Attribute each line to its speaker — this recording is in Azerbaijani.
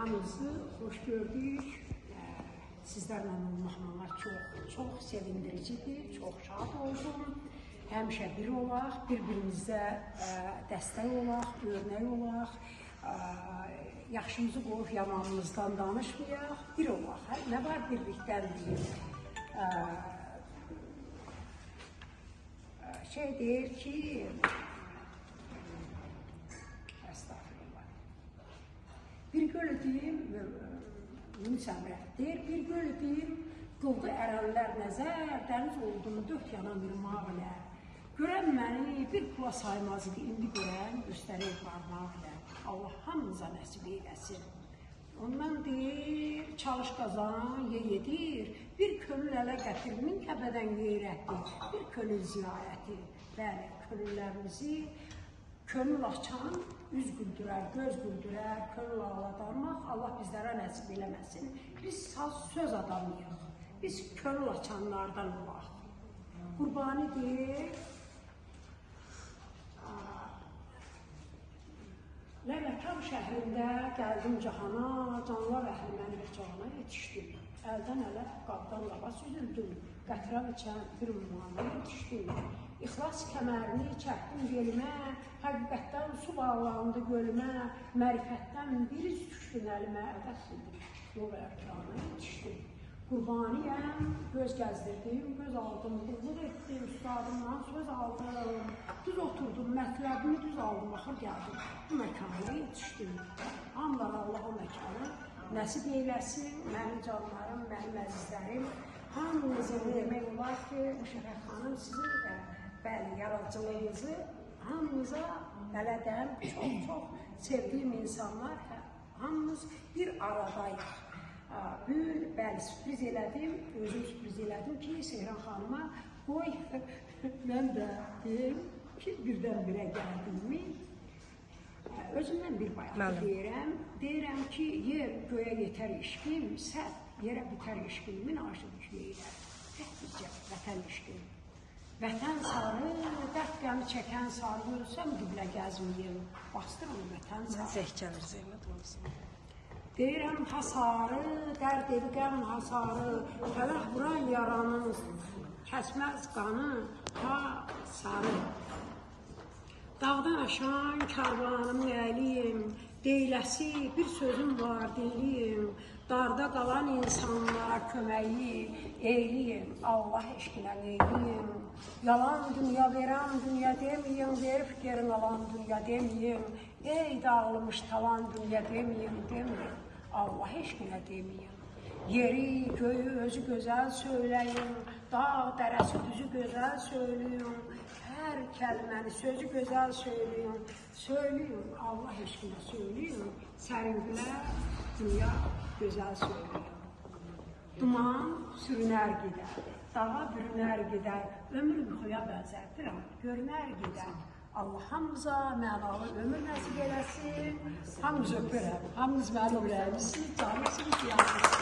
Speaker 1: Hamınızı xoş gördük. Sizlərlə olmaq mənə çox sevindiricidir, çox şad oldum. Həmişə bir olaq, bir-birimizə dəstək olaq, örnək olaq, yaxşımızı qoyub yamanımızdan danışmayaq, bir olaq. Nə var birlikdəndir? Deyir ki, bir gölüdür, deyir, bir gölüdür, qıldı ərənlər nəzər, dəniz oldum, dört yanan bir mavilə. Görən məni bir kula saymaz idi, indi görən göstərir parmağıyla. Allah hamınıza nəsib eyləsin. Ondan deyir, çalış qazan, yedir, bir könül ələ gətir, min kəbədən qeyrətdir, bir könül ziyarəti. Bəli, könüllərimizi könül açan, üz güldürər, göz güldürər, könül ağladarmaq, Allah bizlərə nəsib eləməsin. Biz söz adamıyıq, biz könül açanlardan olaq. Qurbani deyir, Ləməkam şəhrində gəldim cahana, canlar əhli məni bıçağına yetişdim. Əldən ələ, qabdan lağa süzüldüm, qətrəm içən bir ünvana yetişdim. İxlas kəmərini çəkdim yelimə, həqiqətdən su bağlandı gölümə, mərifətdən bir üz düşdün əlimə, ədəb sildim, yol ərkana yetişdim. Qurbaniyəm, göz gəzdirdim, göz aldım, qulluq etdim, üstadımdan söz aldım, düz oturdum, mətləbimi düz aldım, axır gəldim, bu məkana yetişdim. Hamılar Allah o məkanı nəsib eyləsin, mənim canlarım, mənim əzizlərim, hamınızın demək olar ki, Müşərrəf xanım sizin də bəli, yaradıcılığınızı hamınıza bələdəm, çox sevdiyim insanlar, hamımız bir aradayıq. Bəli, sürpriz elədim, özüm sürpriz elədim ki, Seyran xanıma qoy, mən də deyim ki, birdən-birə gəldimmi, özümdən bir bayaq deyirəm ki, yer göyə yetər işqim, səhv yerə bitər işqim, münasib yükləyirəm, təhbircə vətən işqim. Vətən sarı, dərd qəmi çəkən sarı görürsəm, qiblə gəzməyim, bastır onu vətən sarı.
Speaker 2: Zəh gəlir, zəhmət olsun.
Speaker 1: Deyirəm hasarı, dərd edqəm hasarı, fələh vuran yaranın, kəsməz qanı, ha sarı. Dağdan aşan karvanımın əliyim, deyiləsi bir sözüm var deyiliyim, darda qalan insanlara köməyi eyliyim, Allah eşqinə eyliyim. Yalan dünya verən dünya deməyim, verib gerin alan dünya deməyim, ey dağılmış talan dünya deməyim, Allah eşqinə deməyim. Yeri, göyü özü gözəl söyləyim, dağ, dərəsi düzü gözəl söyləyim, hər kəlməni sözü gözəl söyləyim, Allah eşqinə söyləyim, səringilər dünya gözəl söyləyim. Duman sürünər gedər, dağa bürünər gedər, ömür yuxuya bənzərdir, görünər gedər. Allah hamımıza mənalı ömür nəsib eləsin, hamımız öpürəm, hamımız mənim ürəyimizsiniz, canlısınız, yansınız.